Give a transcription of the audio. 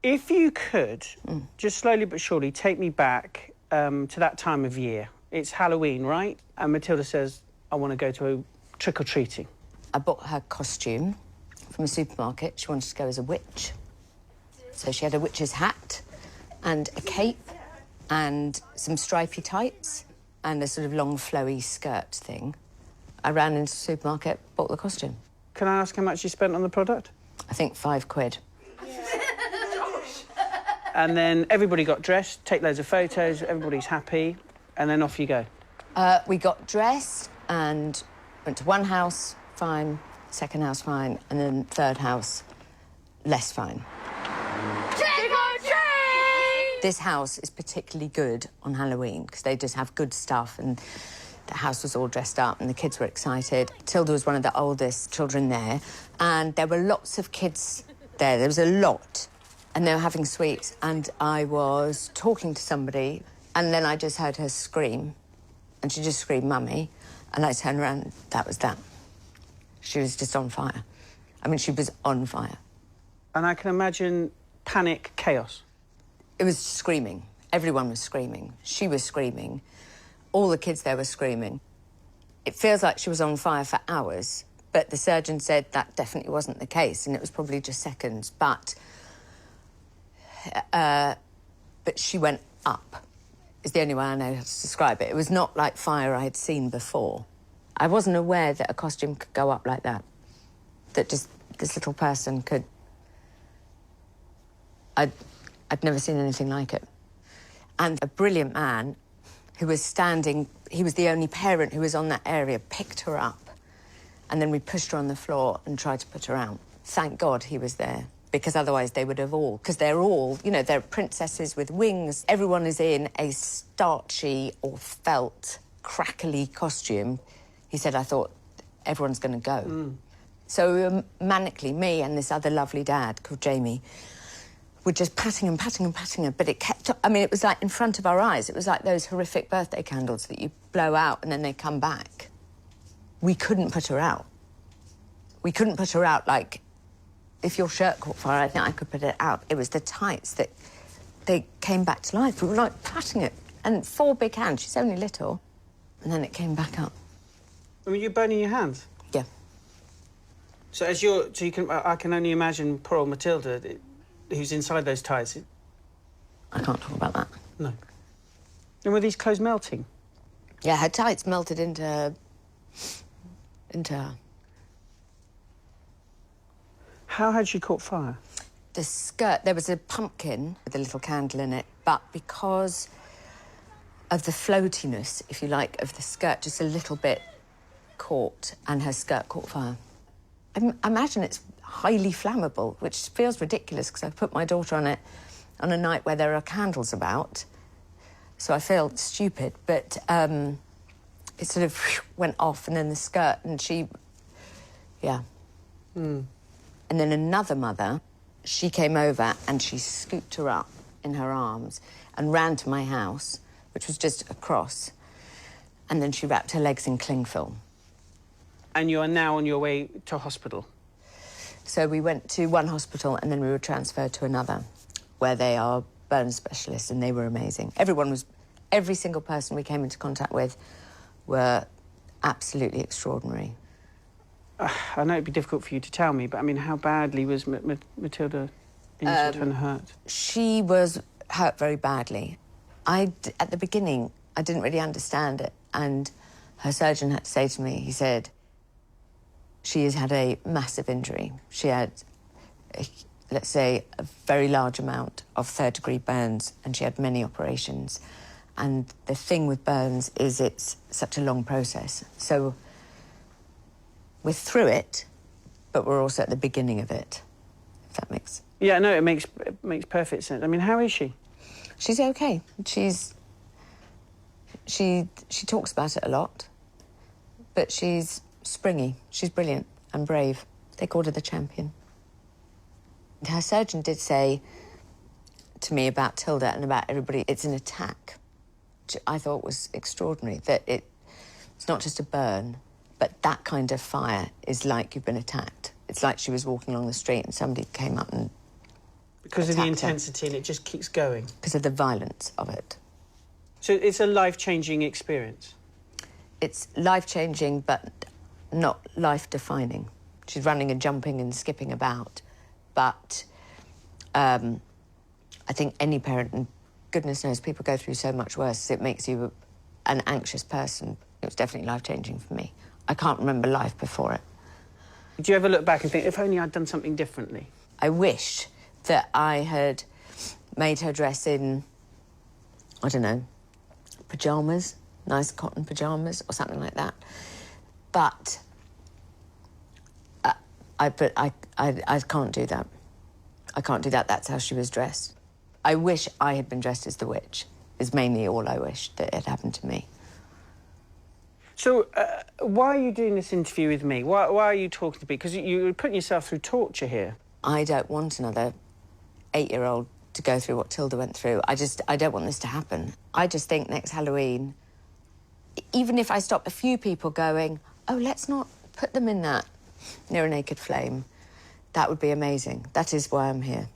If you could, just slowly but surely, take me back to that time of year. It's Halloween, right? And Matilda says, I want to go to trick-or-treating. I bought her costume from a supermarket. She wanted to go as a witch. So she had a witch's hat and a cape and some stripy tights and a sort of long, flowy skirt thing. I ran into the supermarket, bought the costume. Can I ask how much you spent on the product? I think £5. And then everybody got dressed, take loads of photos, everybody's happy, and then off you go. We got dressed and went to one house, fine, second house, fine, and then third house, less fine. Trick or treat! This house is particularly good on Halloween because they just have good stuff, and the house was all dressed up and the kids were excited. Tilda was one of the oldest children there, and there were lots of kids there. There was a lot, and they were having sweets, and I was talking to somebody, and then I just heard her scream, and she just screamed, "Mummy," and I turned around, that was that. She was just on fire. I mean, she was on fire. And I can imagine panic, chaos. It was screaming. Everyone was screaming. She was screaming. All the kids there were screaming. It feels like she was on fire for hours, but the surgeon said that definitely wasn't the case, and it was probably just seconds. But she went up, is the only way I know how to describe it. It was not like fire I had seen before. I wasn't aware that a costume could go up like that, that just this little person could... I'd never seen anything like it. And a brilliant man who was standing, he was the only parent who was on that area, picked her up, and then we pushed her on the floor and tried to put her out. Thank God he was there, because otherwise they would have all... Because they're all, you know, they're princesses with wings. Everyone is in a starchy or felt, crackly costume. He said, I thought everyone's going to go. So we were manically, me and this other lovely dad called Jamie, were just patting and patting and patting her, but it kept... I mean, it was like in front of our eyes. It was like those horrific birthday candles that you blow out and then they come back. We couldn't put her out. We couldn't put her out like, if your shirt caught fire, I think I could put it out. It was the tights that they came back to life. We were like patting it, and 4 big hands. She's only little. And then it came back up. I mean, you're burning your hands? Yeah. So as you're... So you can... I can only imagine poor old Matilda, who's inside those tights. I can't talk about that. No. And were these clothes melting? Yeah, her tights melted into her. How had she caught fire? The skirt, there was a pumpkin with a little candle in it, but because of the floatiness, if you like, of the skirt, just a little bit caught, and her skirt caught fire. I imagine it's highly flammable, which feels ridiculous because I put my daughter on it on a night where there are candles about, so I feel stupid, but it sort of went off, and then the skirt, and she... Yeah. And then another mother, she came over and she scooped her up in her arms and ran to my house, which was just across, and then she wrapped her legs in cling film. And you are now on your way to hospital? So we went to one hospital and then we were transferred to another, where they are burn specialists, and they were amazing. Every single person we came into contact with were absolutely extraordinary. I know it'd be difficult for you to tell me, but, I mean, how badly was Matilda injured and hurt? She was hurt very badly. At the beginning, I didn't really understand it, and her surgeon had to say to me, he said, she has had a massive injury. She had, let's say, a very large amount of third-degree burns, and she had many operations. And the thing with burns is it's such a long process. So we're through it, but we're also at the beginning of it, if that makes... Yeah, no, it makes perfect sense. I mean, how is she? She's OK. She talks about it a lot, but she's springy. She's brilliant and brave. They called her the champion. Her surgeon did say to me about Tilda and about everybody, it's an attack, which I thought was extraordinary, that it's not just a burn, but that kind of fire is like you've been attacked. It's like she was walking along the street and somebody came up and Because of the attacked her. intensity and it just keeps going. Because of the violence of it. So it's a life-changing experience? It's life-changing, but not life-defining. She's running and jumping and skipping about. But I think any parent, and goodness knows people go through so much worse, it makes you an anxious person. It was definitely life-changing for me. I can't remember life before it. Do you ever look back and think, if only I'd done something differently? I wish that I had made her dress in, I don't know, pyjamas, nice cotton pyjamas or something like that. But I can't do that. I can't do that. That's how she was dressed. I wish I had been dressed as the witch, is mainly all I wish that had happened to me. So, why are you doing this interview with me? Why are you talking to me? Because you're putting yourself through torture here. I don't want another 8-year-old to go through what Tilda went through. I don't want this to happen. I just think next Halloween, even if I stop a few people going, oh, let's not put them in that near a naked flame, that would be amazing. That is why I'm here.